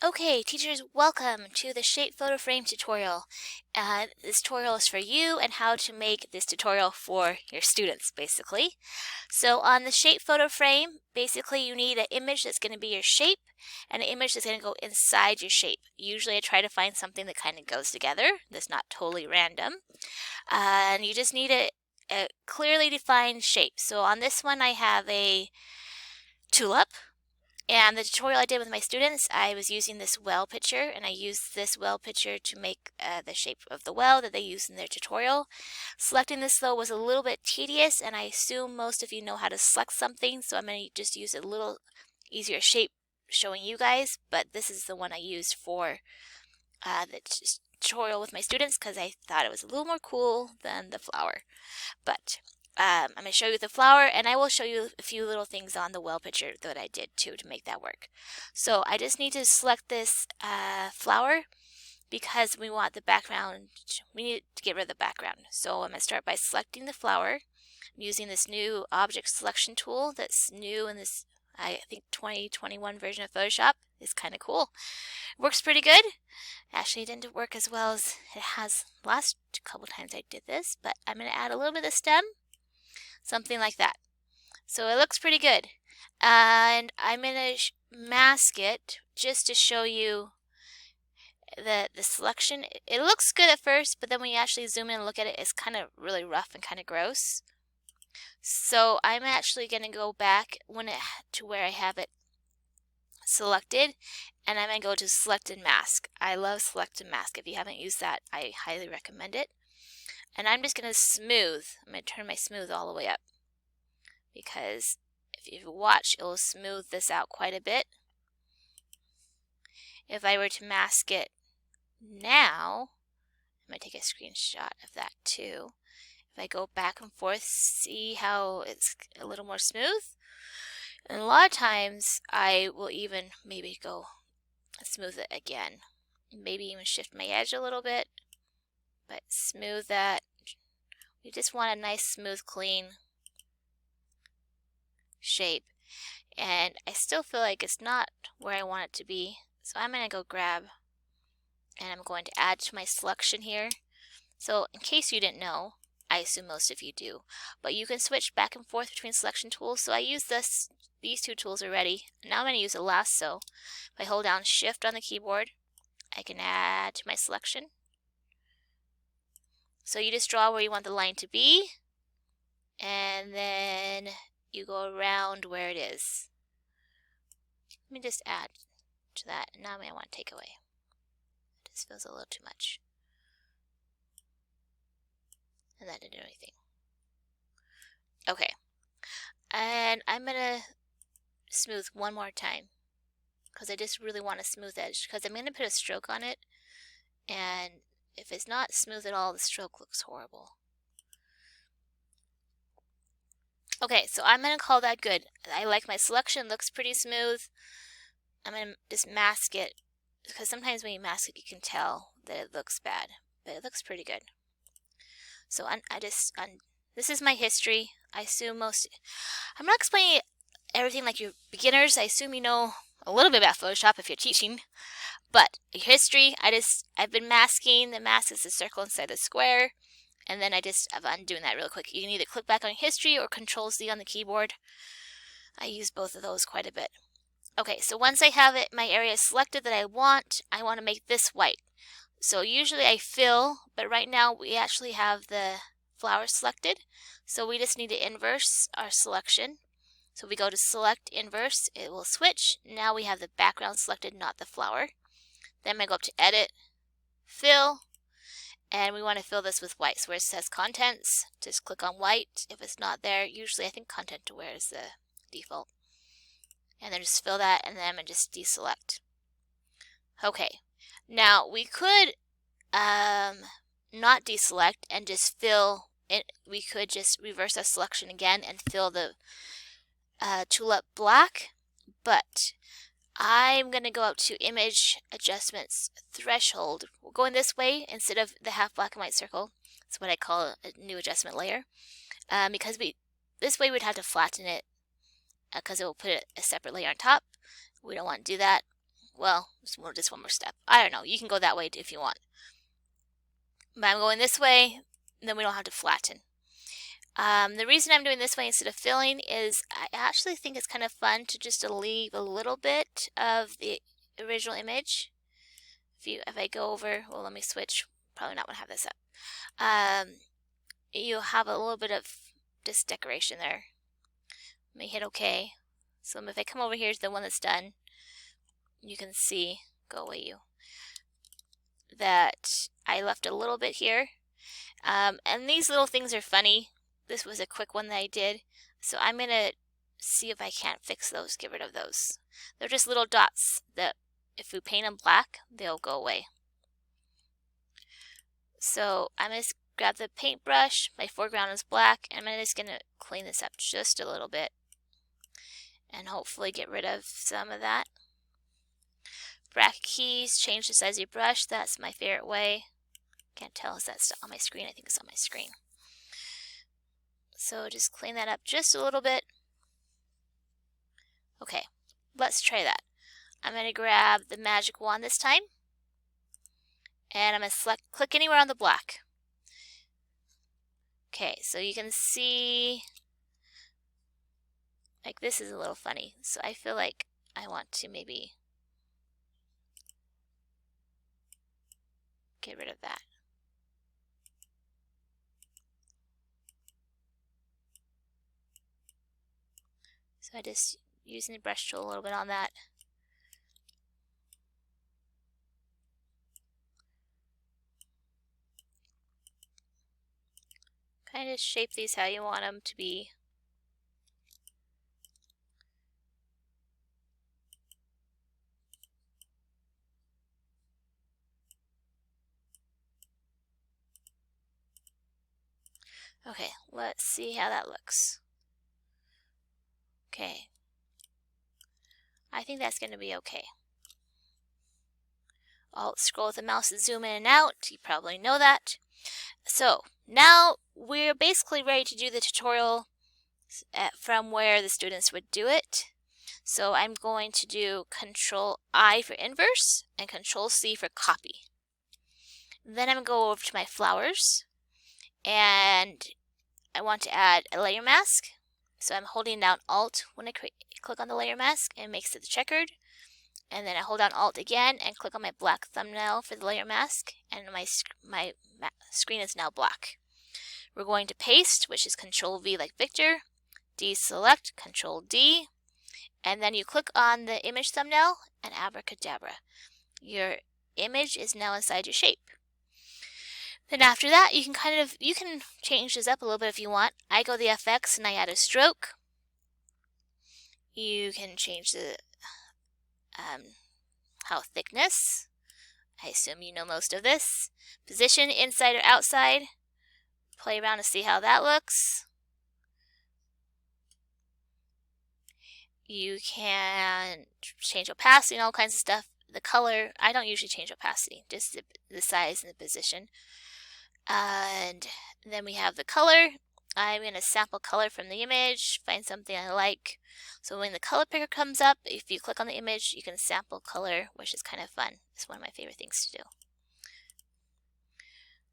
Okay, teachers, welcome to the Shape Photo Frame tutorial. This tutorial is for you and how to make this tutorial for your students, basically. So on the Shape Photo Frame, basically you need an image that's going to be your shape and an image that's going to go inside your shape. Usually I try to find something that kind of goes together, that's not totally random. And you just need a clearly defined shape. So on this one I have a tulip. And the tutorial I did with my students, I was using this well picture, and I used this well picture to make the shape of the well that they used in their tutorial. Selecting this though was a little bit tedious, and I assume most of you know how to select something, so I'm going to just use a little easier shape showing you guys, but this is the one I used for the tutorial with my students because I thought it was a little more cool than the flower. But I'm going to show you the flower, and I will show you a few little things on the well picture that I did too to make that work. So I just need to select this flower because we want the background, we need to get rid of the background. So I'm going to start by selecting the flower. I'm using this new object selection tool that's new in this, I think, 2021 version of Photoshop. It's kind of cool. Works pretty good. Actually, it didn't work as well as it has the last couple times I did this, but I'm going to add a little bit of stem. Something like that. So it looks pretty good. And I'm going to mask it just to show you the selection. It looks good at first, but then when you actually zoom in and look at it, it's kind of really rough and kind of gross. So I'm actually going to go back to where I have it selected, and I'm going to go to select and mask. I love select and mask. If you haven't used that, I highly recommend it. And I'm just going to smooth. I'm going to turn my smooth all the way up because if you watch, it will smooth this out quite a bit. If I were to mask it now, I'm going to take a screenshot of that too. If I go back and forth, see how it's a little more smooth? And a lot of times I will even maybe go smooth it again. Maybe even shift my edge a little bit, but smooth that. We just want a nice, smooth, clean shape. And I still feel like it's not where I want it to be. So I'm going to go grab, and I'm going to add to my selection here. So in case you didn't know, I assume most of you do, but you can switch back and forth between selection tools. So I use these two tools already. Now I'm going to use a lasso. If I hold down Shift on the keyboard, I can add to my selection. So you just draw where you want the line to be, and then you go around where it is. Let me just add to that, and now I want to take away. It just feels a little too much. And that didn't do anything. Okay. And I'm going to smooth one more time because I just really want a smooth edge, because I'm going to put a stroke on it, and if it's not smooth at all, the stroke looks horrible. Okay, so I'm going to call that good. I like my selection, looks pretty smooth. I'm going to just mask it, because sometimes when you mask it, you can tell that it looks bad, but it looks pretty good. So this is my history. I assume I'm not explaining everything like you're beginners. I assume you know a little bit about Photoshop if you're teaching. But your history, I've been masking. The mask is the circle inside the square. And then I'm doing that real quick. You can either click back on history or Control-Z on the keyboard. I use both of those quite a bit. Okay, so once I have my area selected that I want to make this white. So usually I fill, but right now we actually have the flower selected. So we just need to inverse our selection. So we go to Select, Inverse, it will switch. Now we have the background selected, not the flower. Then I go up to Edit, Fill, and we want to fill this with white. So where it says Contents, just click on white. If it's not there, usually I think Content to Where is the default. And then just fill that, and then I'm going to just deselect. Okay, now we could not deselect and just fill it. We could just reverse our selection again and fill the tulip black, but I'm going to go up to Image Adjustments Threshold. We're going this way instead of the half black and white circle. That's what I call a new adjustment layer. Because this way we'd have to flatten it because it will put a separate layer on top. We don't want to do that. Well, just one more step. I don't know. You can go that way if you want. But I'm going this way, then we don't have to flatten. The reason I'm doing this way instead of filling is I actually think it's kind of fun to just leave a little bit of the original image. If I go over, well, let me switch. Probably not want to have this up. You have a little bit of this decoration there. Let me hit OK. So if I come over here to the one that's done, you can see, go away you, that I left a little bit here. And these little things are funny. This was a quick one that I did. So I'm going to see if I can't fix those, get rid of those. They're just little dots that if we paint them black, they'll go away. So I'm going to grab the paintbrush. My foreground is black. And I'm just going to clean this up just a little bit. And hopefully get rid of some of that. Bracket keys, change the size of your brush. That's my favorite way. Can't tell, is that on my screen? I think it's on my screen. So just clean that up just a little bit. Okay, let's try that. I'm going to grab the magic wand this time. And I'm going to click anywhere on the black. Okay, so you can see, like this is a little funny. So I feel like I want to maybe get rid of that. So I just using the brush tool a little bit on that. Kind of shape these how you want them to be. Okay, let's see how that looks. Okay. I think that's going to be okay. I'll scroll with the mouse and zoom in and out. You probably know that. So now we're basically ready to do the tutorial from where the students would do it. So I'm going to do Control-I for inverse and Control-C for copy. Then I'm going to go over to my flowers and I want to add a layer mask. So I'm holding down Alt when I click on the layer mask and it makes it checkered. And then I hold down Alt again and click on my black thumbnail for the layer mask, and my screen is now black. We're going to paste, which is Control-V like Victor, deselect, Control-D, and then you click on the image thumbnail and abracadabra. Your image is now inside your shape. Then after that, you can change this up a little bit if you want. I go the FX and I add a stroke. You can change the how thickness. I assume you know most of this. Position, inside or outside. Play around to see how that looks. You can change opacity and all kinds of stuff. The color, I don't usually change opacity, just the size and the position. And then we have the color. I'm going to sample color from the image, find something I like. So when the color picker comes up, if you click on the image, you can sample color, which is kind of fun. It's one of my favorite things to do.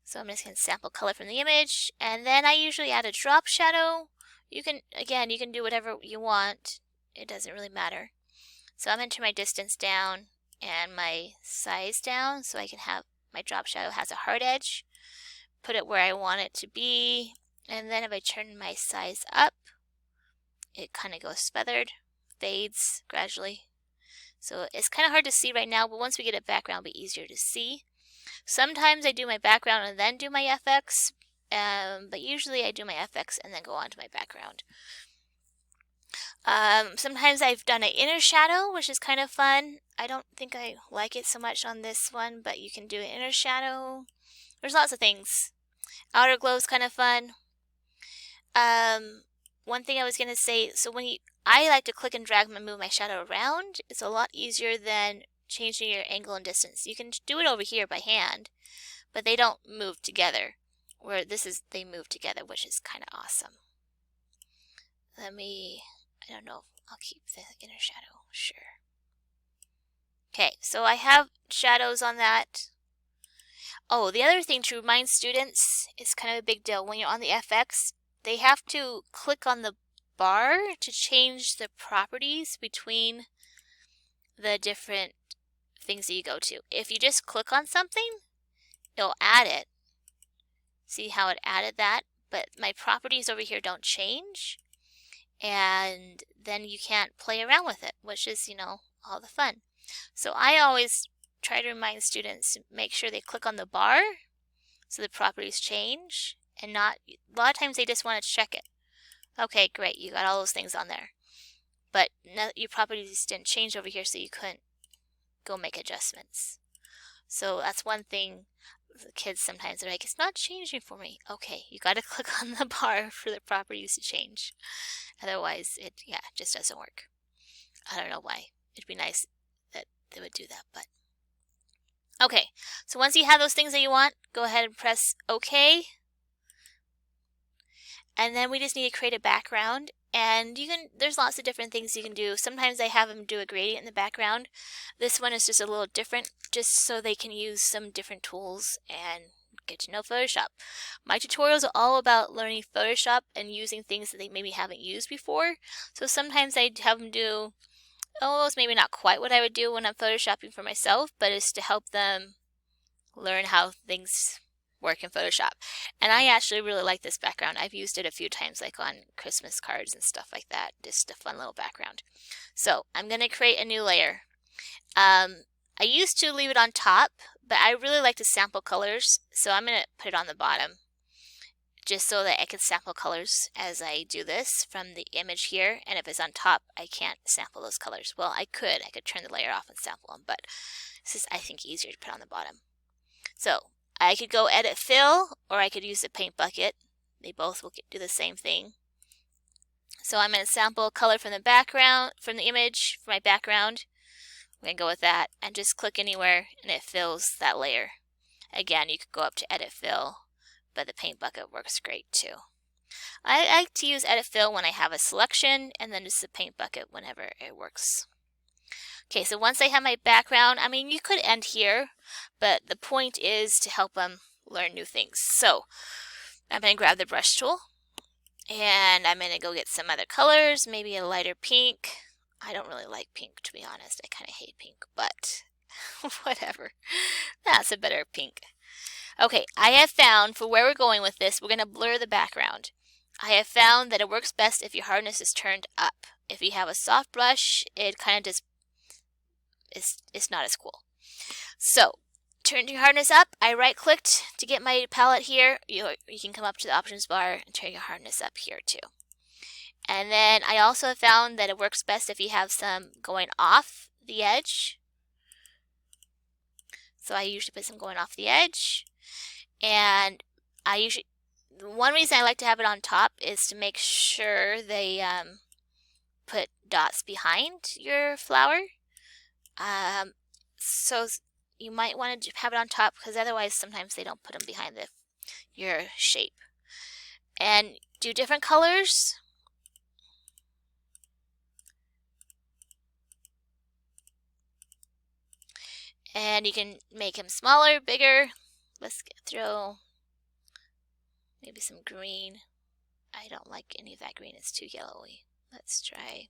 So I'm just going to sample color from the image, and then I usually add a drop shadow. You can do whatever you want. It doesn't really matter. So I'm going to turn my distance down and my size down so I can have my drop shadow has a hard edge. Put it where I want it to be. And then if I turn my size up, it kind of goes feathered, fades gradually. So it's kind of hard to see right now, but once we get a background, it'll be easier to see. Sometimes I do my background and then do my FX, but usually I do my FX and then go on to my background. Sometimes I've done an inner shadow, which is kind of fun. I don't think I like it so much on this one, but you can do an inner shadow. There's lots of things. Outer glow is kind of fun. One thing I was going to say, so I like to click and drag and move my shadow around. It's a lot easier than changing your angle and distance. You can do it over here by hand, but they don't move together. Where they move together, which is kind of awesome. I don't know, I'll keep the inner shadow, sure. Okay, so I have shadows on that. Oh, the other thing to remind students is kind of a big deal. When you're on the FX, they have to click on the bar to change the properties between the different things that you go to. If you just click on something, it'll add it. See how it added that? But my properties over here don't change. And then you can't play around with it, which is, all the fun. So I always try to remind students to make sure they click on the bar so the properties change, and not, a lot of times they just want to check it. Okay, great, you got all those things on there. But your properties didn't change over here, so you couldn't go make adjustments. So that's one thing the kids sometimes are like, it's not changing for me. Okay, you got to click on the bar for the properties to change. Otherwise, it just doesn't work. I don't know why. It'd be nice that they would do that, but. Okay, so once you have those things that you want, go ahead and press OK. And then we just need to create a background. And there's lots of different things you can do. Sometimes I have them do a gradient in the background. This one is just a little different, just so they can use some different tools and get to know Photoshop. My tutorials are all about learning Photoshop and using things that they maybe haven't used before. So sometimes I have them do, it's maybe not quite what I would do when I'm Photoshopping for myself, but it's to help them learn how things work in Photoshop. And I actually really like this background. I've used it a few times, like on Christmas cards and stuff like that. Just a fun little background. So I'm going to create a new layer. I used to leave it on top, but I really like to sample colors, so I'm going to put it on the bottom, just so that I can sample colors as I do this from the image here. And if it's on top, I can't sample those colors. Well, I could turn the layer off and sample them, but this is, I think, easier to put on the bottom. So I could go edit fill, or I could use the paint bucket. They both will do the same thing. So I'm going to sample a color from the background, from the image, for my background. I'm going to go with that and just click anywhere and it fills that layer. Again, you could go up to edit fill, but the paint bucket works great too. I like to use edit fill when I have a selection, and then just the paint bucket whenever it works. Okay, so once I have my background, you could end here, but the point is to help them learn new things. So I'm going to grab the brush tool, and I'm going to go get some other colors, maybe a lighter pink. I don't really like pink, to be honest. I kind of hate pink, but whatever. That's a better pink. Okay, I have found, for where we're going with this, we're going to blur the background. I have found that it works best if your hardness is turned up. If you have a soft brush, it kind of just it's not as cool. So, turn your hardness up. I right-clicked to get my palette here. You can come up to the options bar and turn your hardness up here too. And then I also have found that it works best if you have some going off the edge. So I usually put some going off the edge. And one reason I like to have it on top is to make sure they put dots behind your flower. So you might want to have it on top, because otherwise sometimes they don't put them behind your shape. And do different colors. And you can make them smaller, bigger. Let's throw maybe some green. I don't like any of that green, it's too yellowy. Let's try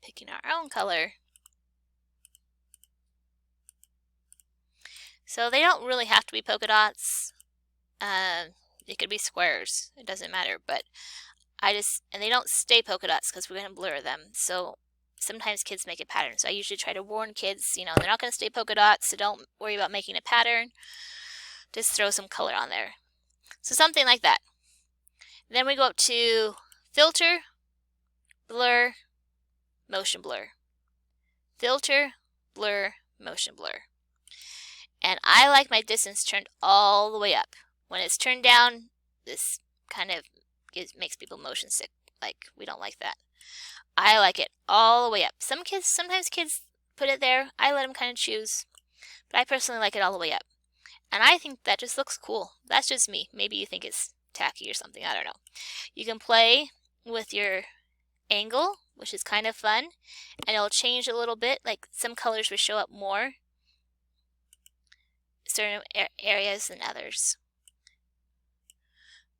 picking our own color. So they don't really have to be polka dots. It could be squares. It doesn't matter. But and they don't stay polka dots because we're going to blur them. So sometimes kids make a pattern. So I usually try to warn kids, they're not going to stay polka dots, so don't worry about making a pattern. Just throw some color on there. So something like that. Then we go up to Filter, Blur, Motion Blur. Filter, Blur, Motion Blur. And I like my distance turned all the way up. When it's turned down, this kind of makes people motion sick. Like, we don't like that. I like it all the way up. Sometimes kids put it there. I let them kind of choose. But I personally like it all the way up. And I think that just looks cool. That's just me. Maybe you think it's tacky or something. I don't know. You can play with your angle, which is kind of fun, and it'll change a little bit, like some colors will show up more certain areas than others.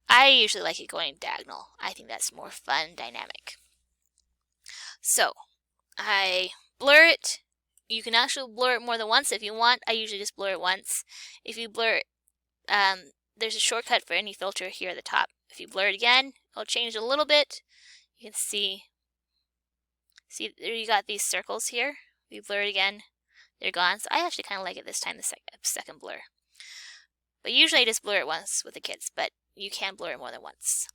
I usually like it going diagonal. I think that's more fun, dynamic. So I blur it. You can actually blur it more than once if you want. I usually just blur it once. If you blur it, there's a shortcut for any filter here at the top. If you blur it again, it'll change a little bit. You can see there you got these circles here. If you blur it again, they're gone. So I actually kind of like it this time, the second blur. But usually I just blur it once with the kids, but you can blur it more than once.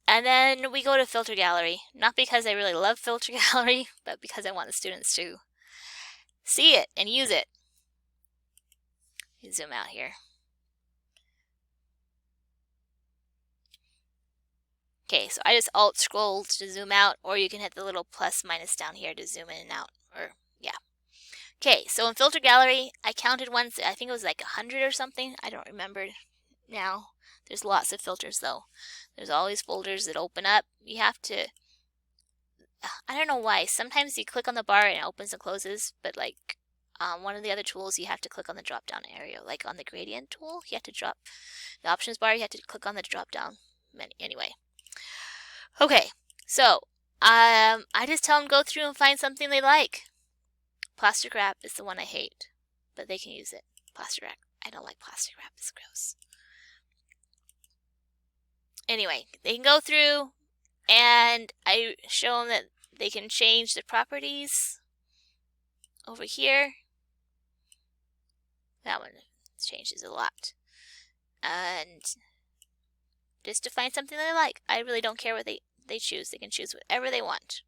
And then we go to Filter Gallery, not because I really love Filter Gallery, but because I want the students to see it and use it. Zoom out here. Okay, so I just alt scroll to zoom out, or you can hit the little plus minus down here to zoom in and out, or yeah. Okay, so in Filter Gallery, I counted once, I think it was like 100 or something, I don't remember now. There's lots of filters though. There's always folders that open up. You have to, I don't know why, sometimes you click on the bar and it opens and closes, but like one of the other tools you have to click on the drop down area, like on the gradient tool, you have to drop the options bar, you have to click on the drop down menu anyway. Okay, so I just tell them go through and find something they like. Plastic wrap is the one I hate, but they can use it. Plastic wrap, I don't like plastic wrap, it's gross. Anyway, they can go through and I show them that they can change the properties over here. That one changes a lot. And just to find something they like. I really don't care what they choose. They can choose whatever they want.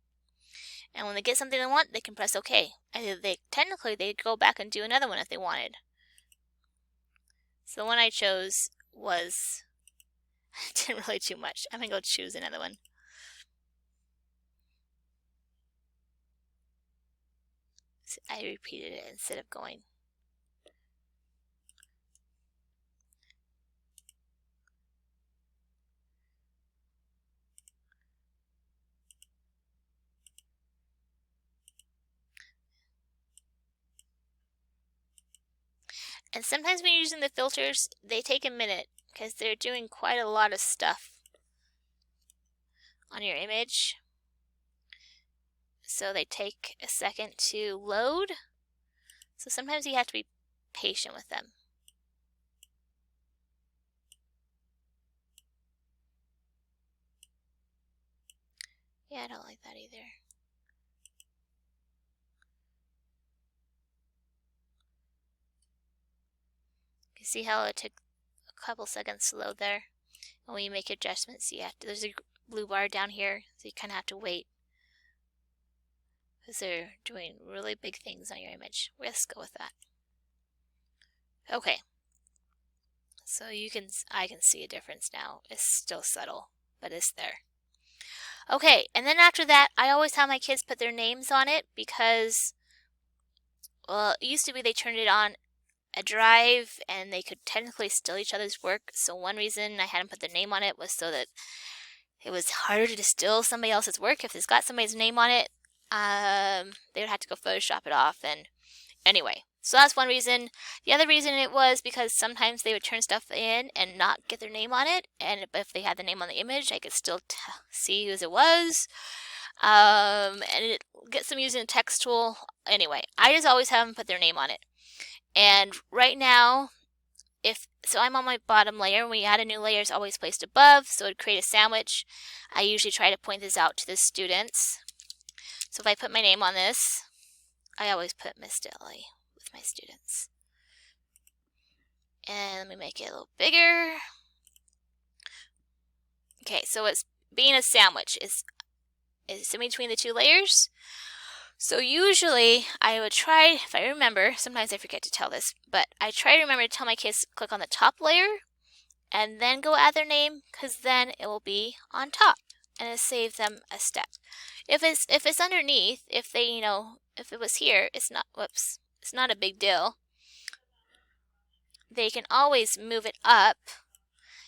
And when they get something they want, they can press OK. And technically, they could go back and do another one if they wanted. So the one I chose was didn't really do much. I'm going to go choose another one. So I repeated it instead of going. And sometimes when you're using the filters, they take a minute because they're doing quite a lot of stuff on your image. So they take a second to load. So sometimes you have to be patient with them. Yeah, I don't like that either. You see how it took a couple seconds to load there? And when you make adjustments, you have to, there's a blue bar down here, so you kind of have to wait. Because they're doing really big things on your image. Let's go with that. Okay. So I can see a difference now. It's still subtle, but it's there. Okay, and then after that, I always have my kids put their names on it because, well, it used to be they turned it on a drive and they could technically steal each other's work. So one reason I had them put their name on it was so that it was harder to steal somebody else's work. If it's got somebody's name on it, they would have to go Photoshop it off. And anyway, so that's one reason. The other reason it was because sometimes they would turn stuff in and not get their name on it. And if they had the name on the image, I could still see whose it was. And it gets them using a text tool. Anyway, I just always have them put their name on it. And right now, so I'm on my bottom layer. When we add a new layer, it's always placed above, so it'd create a sandwich. I usually try to point this out to the students. So if I put my name on this, I always put Miss Dilly with my students. And let me make it a little bigger. Okay, so it's being a sandwich. It's in between the two layers. So usually I would try, if I remember, sometimes I forget to tell this, but I try to remember to tell my kids to click on the top layer and then go add their name, because then it will be on top and it saves them a step. If it's underneath, if it was here, it's not a big deal. They can always move it up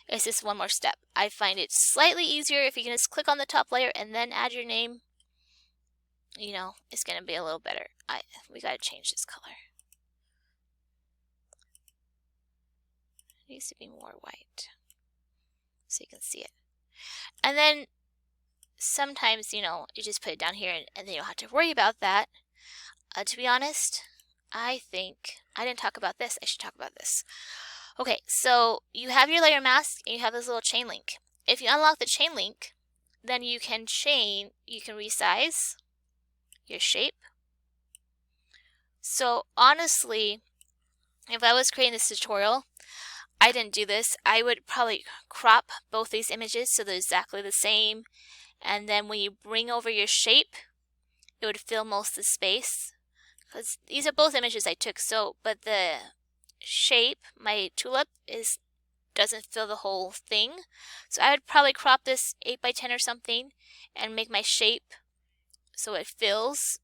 It's just one more step. I find it slightly easier if you can just click on the top layer and then add your name. You know, it's going to be a little better. We got to change this color. It needs to be more white so you can see it. And then sometimes, you know, you just put it down here and then you don't have to worry about that. To be honest, I think I didn't talk about this. I should talk about this. Okay, so you have your layer mask and you have this little chain link. If you unlock the chain link, then you can resize your shape. So honestly, if I was creating this tutorial, I didn't do this. I would probably crop both these images so they're exactly the same. And then when you bring over your shape, it would fill most of the space. Because these are both images I took, but the shape, my tulip, doesn't fill the whole thing. So I would probably crop this 8 by 10 or something and make my shape so it fills.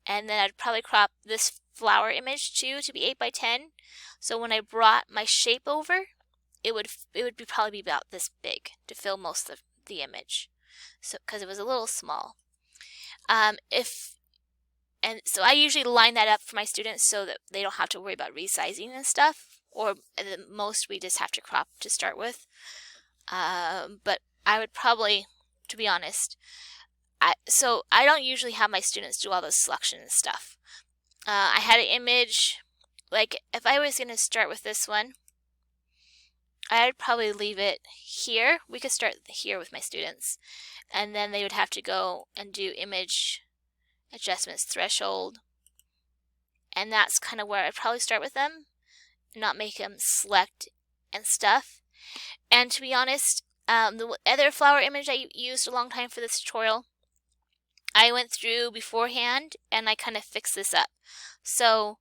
And then I'd probably crop this flower image too to be 8 by 10. So when I brought my shape over, it would probably be about this big to fill most of the image. So because it was a little small. So I usually line that up for my students so that they don't have to worry about resizing and stuff. Or at the most we just have to crop to start with. But I would probably, to be honest, so I don't usually have my students do all the selection and stuff. I had an image, like if I was going to start with this one, I'd probably leave it here. We could start here with my students. And then they would have to go and do image adjustments threshold. And that's kind of where I'd probably start with them. Not make them select and stuff. And to be honest, the other flower image I used a long time for this tutorial, I went through beforehand and I kind of fixed this up. So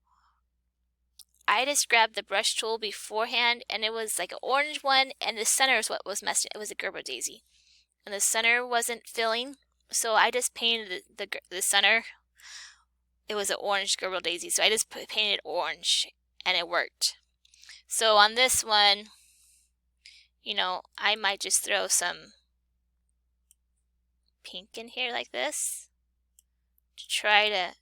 I just grabbed the brush tool beforehand and it was like an orange one and the center is what was messed. It was a Gerber daisy. And the center wasn't filling, so I just painted the center. It was an orange Gerber daisy, so I just painted orange and it worked. So on this one, you know, I might just throw some pink in here like this to try to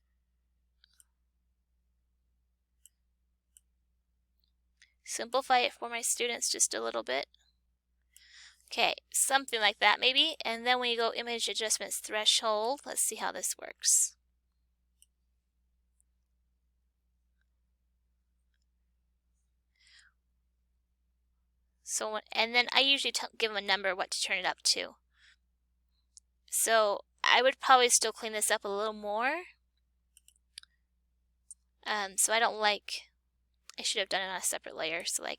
simplify it for my students just a little bit. Okay, something like that maybe. And then when you go image adjustments threshold, let's see how this works. So, and then I usually give them a number what to turn it up to. So I would probably still clean this up a little more. So I should have done it on a separate layer so I'm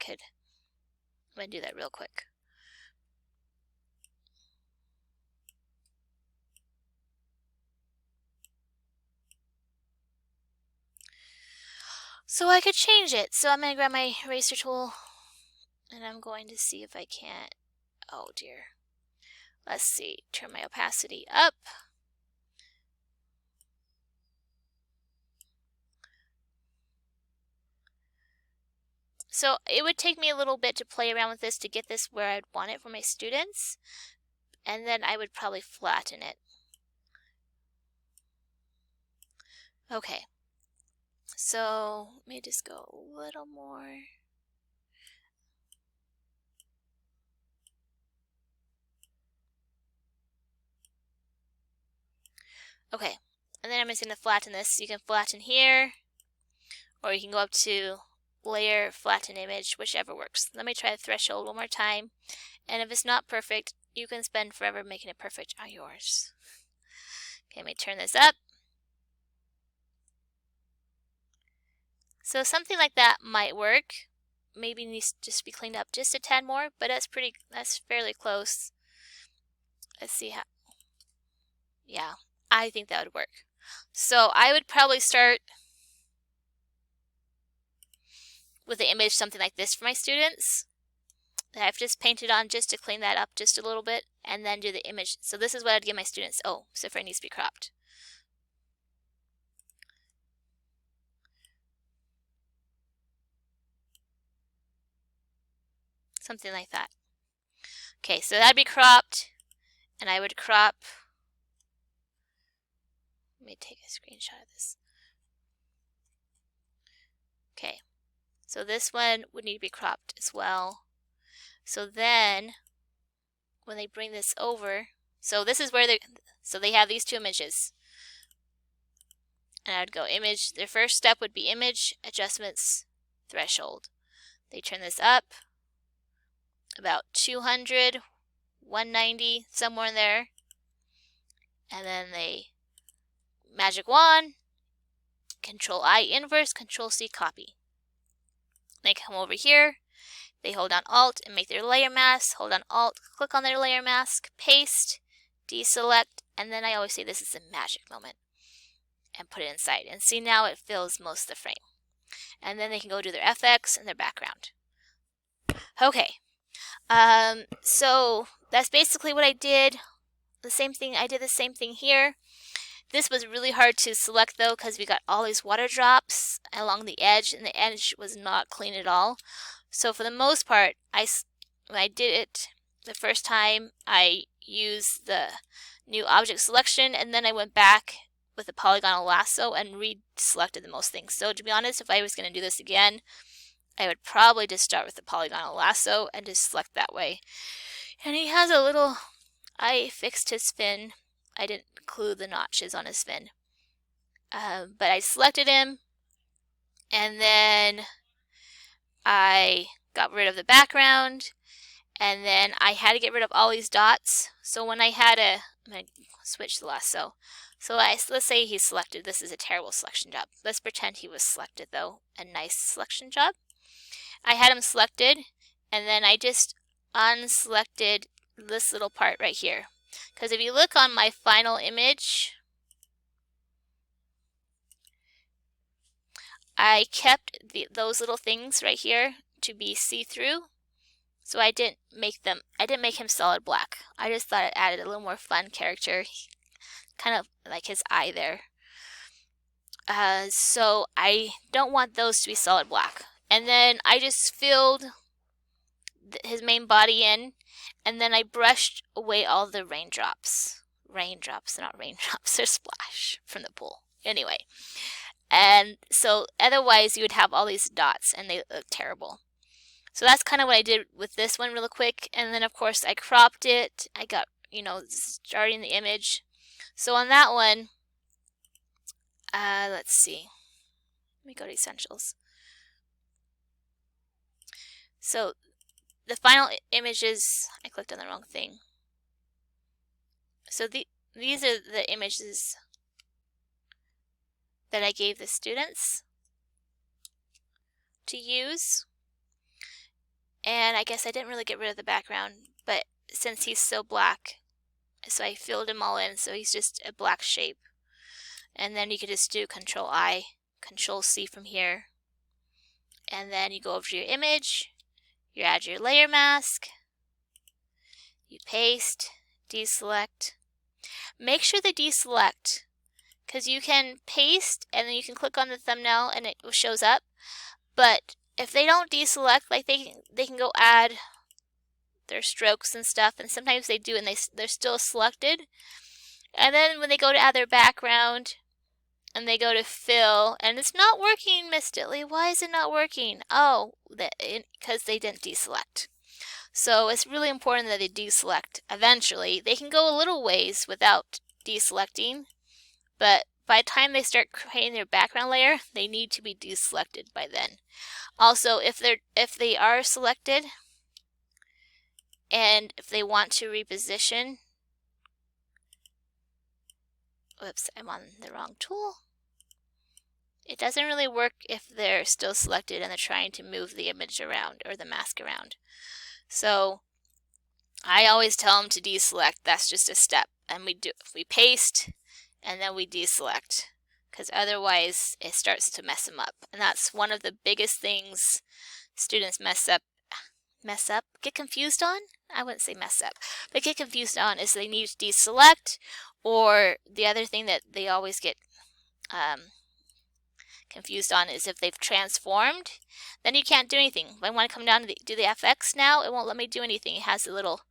going to do that real quick. So I could change it. So I'm going to grab my eraser tool and I'm going to see if I can't. Oh dear. Let's see. Turn my opacity up. So it would take me a little bit to play around with this to get this where I'd want it for my students. And then I would probably flatten it. Okay. So let me just go a little more. Okay, and then I'm just going to flatten this. You can flatten here, or you can go up to layer, flatten image, whichever works. Let me try the threshold one more time. And if it's not perfect, you can spend forever making it perfect on yours. Okay, let me turn this up. So something like that might work. Maybe needs to just be cleaned up just a tad more, but that's fairly close. Let's see how. Yeah, I think that would work. So I would probably start with the image something like this for my students that I've just painted on just to clean that up just a little bit, and then do the image. So this is what I'd give my students. Oh, so it needs to be cropped. Something like that. Okay, so that'd be cropped, and I would crop. Let me take a screenshot of this. Okay, so this one would need to be cropped as well. So then, when they bring this over, so this is where they have these two images. And I would go image, their first step would be image, adjustments, threshold. They turn this up about 200, 190, somewhere in there. And then they magic wand, Control I inverse, Control C copy. They come over here, they hold down Alt and make their layer mask, hold down Alt, click on their layer mask, paste, deselect, and then I always say this is a magic moment. And put it inside. And see, now it fills most of the frame. And then they can go do their FX and their background. Okay. So that's basically what I did. I did the same thing here. This was really hard to select though, because we got all these water drops along the edge, and the edge was not clean at all. So for the most part, when I did it the first time, I used the new object selection, and then I went back with a polygonal lasso and re-selected the most things. So to be honest, if I was going to do this again, I would probably just start with the polygonal lasso and just select that way. And he has a little, I fixed his fin. I didn't include the notches on his fin. But I selected him, and then I got rid of the background, and then I had to get rid of all these dots. So when I had I'm going to switch the lasso. So let's say he's selected. This is a terrible selection job. Let's pretend he was selected though. A nice selection job. I had him selected, and then I just unselected this little part right here. Because if you look on my final image, I kept those little things right here to be see-through. So I didn't make him solid black. I just thought it added a little more fun character. Kind of like his eye there. So I don't want those to be solid black. And then I just filled his main body in, and then I brushed away all the raindrops. Raindrops, not raindrops, they're splash from the pool. Anyway, and so otherwise you would have all these dots and they look terrible. So that's kind of what I did with this one real quick. And then of course I cropped it. I got, starting the image. So on that one, let's see. Let me go to essentials. So the final images, I clicked on the wrong thing. So these are the images that I gave the students to use. And I guess I didn't really get rid of the background, but since he's so black, so I filled him all in, so he's just a black shape. And then you could just do Control I, Control C from here. And then you go over to your image, you add your layer mask, you paste, deselect. Make sure they deselect, because you can paste and then you can click on the thumbnail and it shows up. But if they don't deselect, like they can go add their strokes and stuff, and sometimes they do and they're still selected. And then when they go to add their background and they go to fill and it's not working, Miss Ditley, why is it not working? Oh, because they didn't deselect. So it's really important that they deselect eventually. They can go a little ways without deselecting, but by the time they start creating their background layer, they need to be deselected by then. Also, if they are selected and if they want to reposition, whoops, I'm on the wrong tool. It doesn't really work if they're still selected and they're trying to move the image around or the mask around. So I always tell them to deselect. That's just a step. And we paste and then we deselect, because otherwise it starts to mess them up. And that's one of the biggest things students get confused on? I wouldn't say mess up, but get confused on is they need to deselect, or the other thing that they always get confused on is if they've transformed, then you can't do anything. If I want to come down to do the FX now, it won't let me do anything. It has a little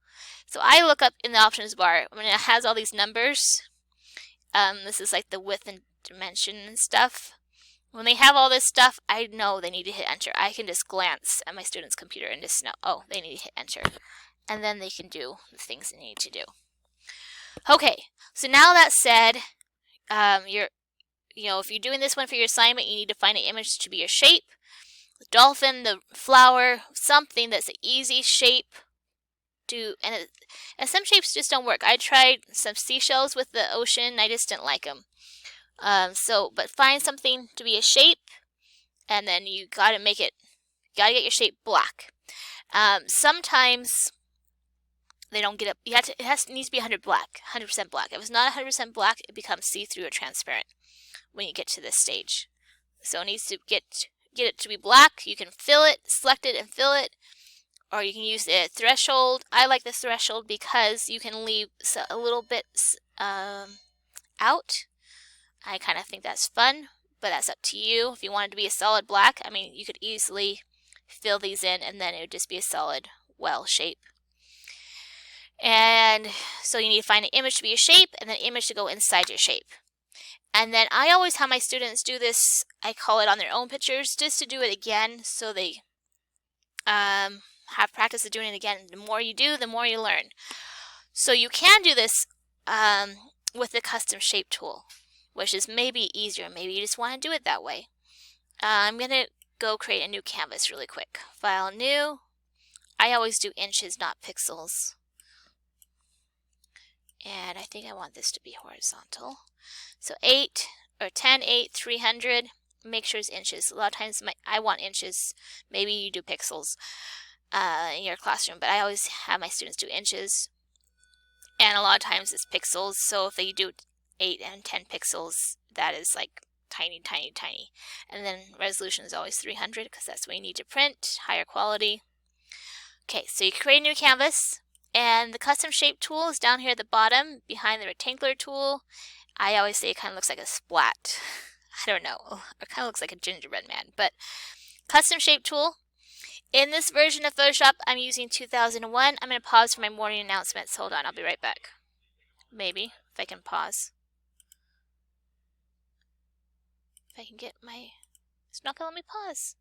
So I look up in the options bar when it has all these numbers. This is like the width and dimension and stuff. When they have all this stuff, I know they need to hit enter. I can just glance at my student's computer and just know, oh, they need to hit enter. And then they can do the things they need to do. Okay, so now that said, if you're doing this one for your assignment, you need to find an image to be your shape. The dolphin, the flower, something that's an easy shape to, and some shapes just don't work. I tried some seashells with the ocean, I just didn't like them. But find something to be a shape, and then you gotta get your shape black. Sometimes they don't get up. It needs to be 100% black. If it's not 100% black, it becomes see-through or transparent when you get to this stage. So it needs to get it to be black. You can fill it, select it and fill it, or you can use the threshold. I like the threshold because you can leave a little bit out. I kind of think that's fun, but that's up to you. If you want it to be a solid black, I mean, you could easily fill these in and then it would just be a solid well shape. And so you need to find an image to be your shape and then an image to go inside your shape. And then I always have my students do this, I call it on their own pictures, just to do it again so they have practice of doing it again. The more you do, the more you learn. So you can do this with the custom shape tool, which is maybe easier. Maybe you just want to do it that way. I'm going to go create a new canvas really quick. File, new. I always do inches, not pixels. And I think I want this to be horizontal. So 10, 8, 300. Make sure it's inches. A lot of times I want inches. Maybe you do pixels in your classroom, but I always have my students do inches. And a lot of times it's pixels. So if they do 8 and 10 pixels, that is like tiny, tiny, tiny. And then resolution is always 300 because that's what you need to print, higher quality. Okay, so you create a new canvas, and the custom shape tool is down here at the bottom behind the rectangular tool. I always say it kind of looks like a splat. I don't know, it kind of looks like a gingerbread man, but custom shape tool. In this version of Photoshop, I'm using 2001. I'm going to pause for my morning announcements. Hold on, I'll be right back. Maybe, if I can pause. If I can get my... It's not going to let me pause.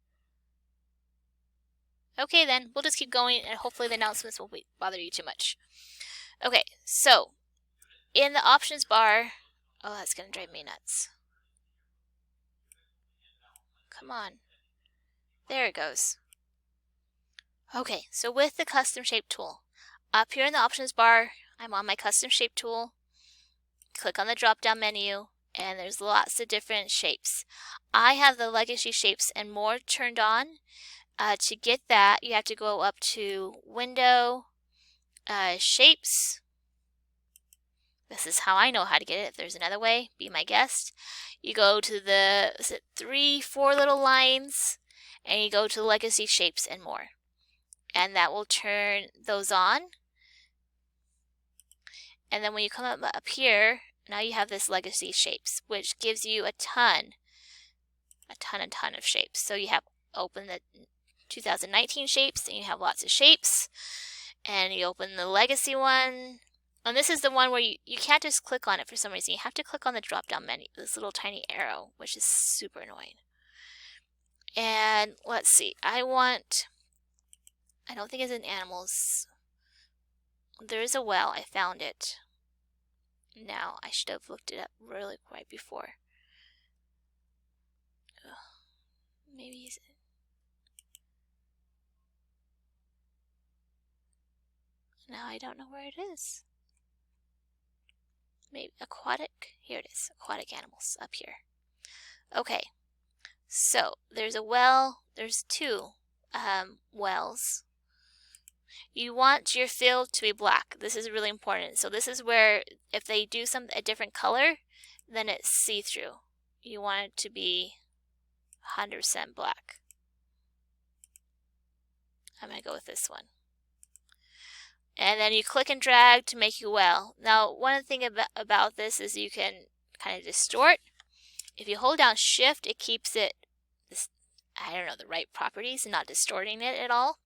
Okay then, we'll just keep going and hopefully the announcements won't bother you too much. Okay, so in the options bar... Oh, that's going to drive me nuts. Come on. There it goes. Okay, so with the custom shape tool, up here in the options bar, I'm on my custom shape tool. Click on the drop down menu, and there's lots of different shapes. I have the legacy shapes and more turned on. To get that, you have to go up to Window, Shapes. This is how I know how to get it. If there's another way, be my guest. You go to the 3, 4 little lines, and you go to Legacy Shapes and more. And that will turn those on. And then when you come up here, now you have this Legacy Shapes, which gives you a ton of shapes. So you have open the 2019 shapes, and you have lots of shapes. And you open the Legacy one. And this is the one where you can't just click on it for some reason. You have to click on the drop-down menu, this little tiny arrow, which is super annoying. And let's see, I don't think it's in animals. There is a well, I found it. Now, I should have looked it up really right before. Maybe is it? Now I don't know where it is. Maybe aquatic? Here it is, aquatic animals up here. Okay, so there's a well, there's 2 wells. You want your field to be black. This is really important. So this is where if they do a different color, then it's see-through. You want it to be 100% black. I'm going to go with this one. And then you click and drag to make your well. Now, one thing about this is you can kind of distort. If you hold down Shift, it keeps it, the right properties and not distorting it at all.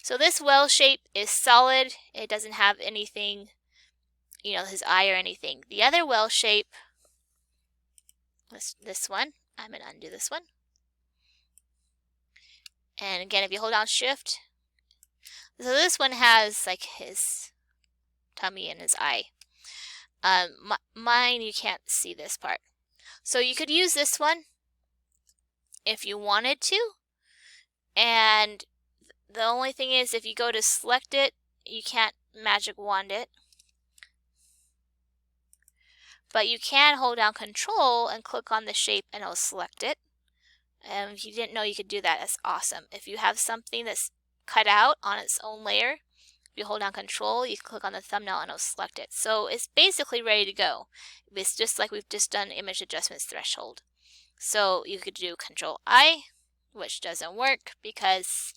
So this well shape is solid. It doesn't have anything, his eye or anything. The other well shape, this one, I'm going to undo this one. And again, if you hold down shift, so this one has like his tummy and his eye. Mine, you can't see this part. So you could use this one if you wanted to. And the only thing is, if you go to select it, you can't magic wand it. But you can hold down Control and click on the shape and it'll select it. And if you didn't know you could do that, that's awesome. If you have something that's cut out on its own layer, if you hold down Control, you can click on the thumbnail and it'll select it. So it's basically ready to go. It's just like we've just done image adjustments threshold. So you could do Control I, which doesn't work because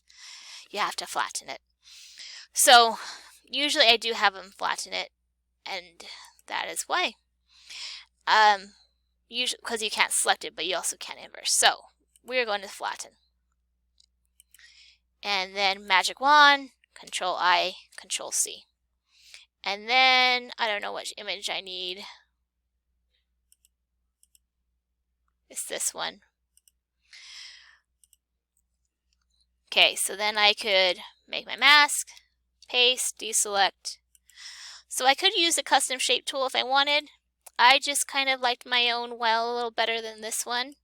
you have to flatten it. So usually I do have them flatten it, and that is why. Usually because you can't select it, but you also can't inverse. So we're going to flatten. And then magic wand, Control I, Control C. And then I don't know which image I need. It's this one. Okay, so then I could make my mask, paste, deselect. So I could use the custom shape tool if I wanted. I just kind of liked my own well a little better than this one.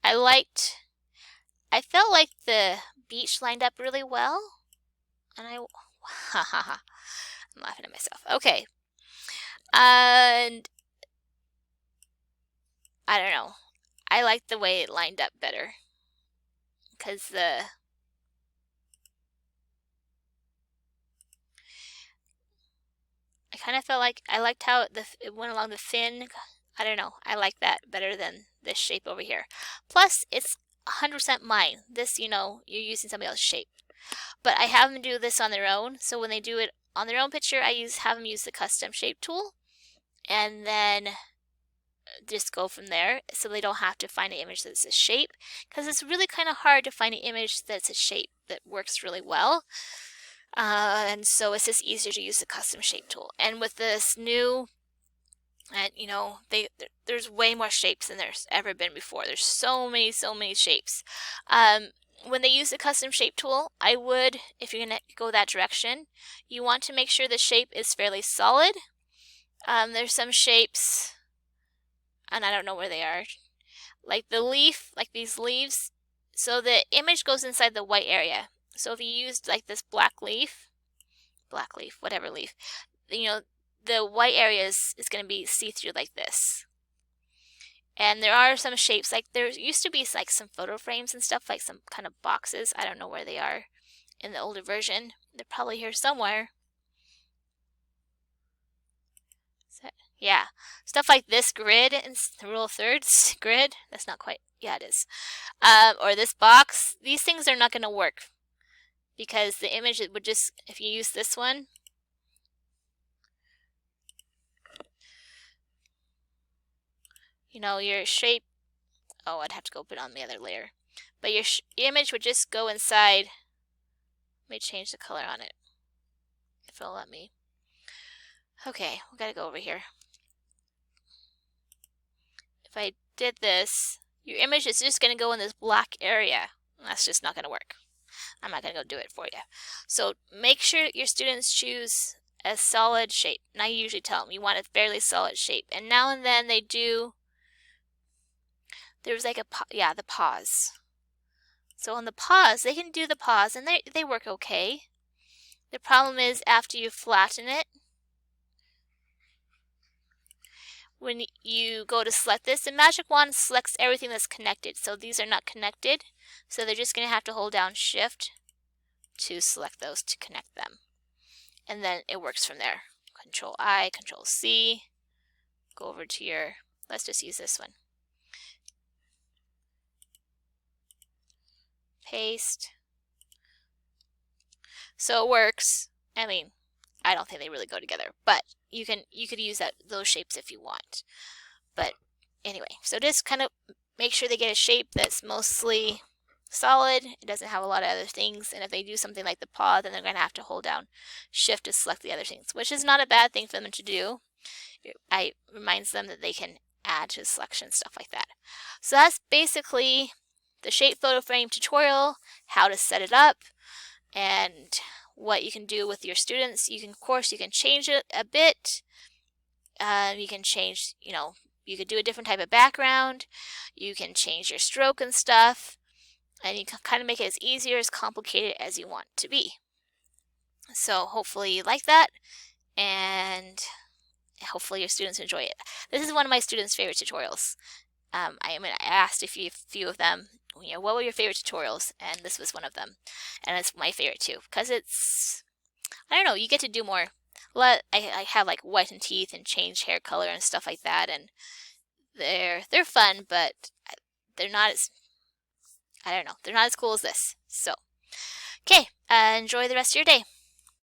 I felt like the beach lined up really well. And I'm laughing at myself. Okay. And I don't know. I liked the way it lined up better. Because I kind of felt like I liked how it went along the fin. I don't know. I like that better than this shape over here. Plus, it's 100% mine. This, you're using somebody else's shape. But I have them do this on their own. So when they do it on their own picture, I have them use the custom shape tool. And then just go from there. So they don't have to find an image that's a shape. Because it's really kind of hard to find an image that's a shape that works really well. And so it's just easier to use the custom shape tool. And with this new, there's way more shapes than there's ever been before. There's so many shapes. When they use the custom shape tool, I would, if you're going to go that direction, you want to make sure the shape is fairly solid. There's some shapes, and I don't know where they are, like the leaf, like these leaves. So the image goes inside the white area. So if you used like this black leaf, whatever leaf, the white area is going to be see-through like this. And there are some shapes, like there used to be like some photo frames and stuff, like some kind of boxes. I don't know where they are in the older version. They're probably here somewhere. Yeah, stuff like this grid and the rule of thirds grid. That's not quite. Yeah, it is. Or this box. These things are not going to work because the image would just, if you use this one, your shape. Oh, I'd have to go put it on the other layer. But your image would just go inside. Let me change the color on it if it'll let me. Okay, we gotta go over here. If I did this, your image is just going to go in this black area. That's just not going to work. I'm not going to go do it for you. So make sure your students choose a solid shape. And I usually tell them you want a fairly solid shape. And now and then they do, there's like the paws. So on the paws, they can do the paws and they work okay. The problem is after you flatten it, when you go to select this, the magic wand selects everything that's connected. So these are not connected. So they're just going to have to hold down shift to select those to connect them. And then it works from there. Control I, Control C. Go over to your, let's just use this one. Paste. So it works. I mean, I don't think they really go together, but you could use those shapes if you want. But anyway, so just kind of make sure they get a shape that's mostly solid. It doesn't have a lot of other things. And if they do something like the paw, then they're going to have to hold down Shift to select the other things, which is not a bad thing for them to do. It reminds them that they can add to selection, stuff like that. So that's basically the Shape Photo Frame tutorial, how to set it up, and what you can do with your students. You can, of course, you can change it a bit. You can change, you could do a different type of background. You can change your stroke and stuff. And you can kind of make it as easy or as complicated as you want to be. So hopefully you like that, and hopefully your students enjoy it. This is one of my students' favorite tutorials. I asked a few of them, what were your favorite tutorials? And this was one of them. And it's my favorite too, because it's, I don't know, you get to do more. I have like whiten teeth and change hair color and stuff like that, and they're fun, but they're not as, I don't know, they're not as cool as this. So, okay, enjoy the rest of your day.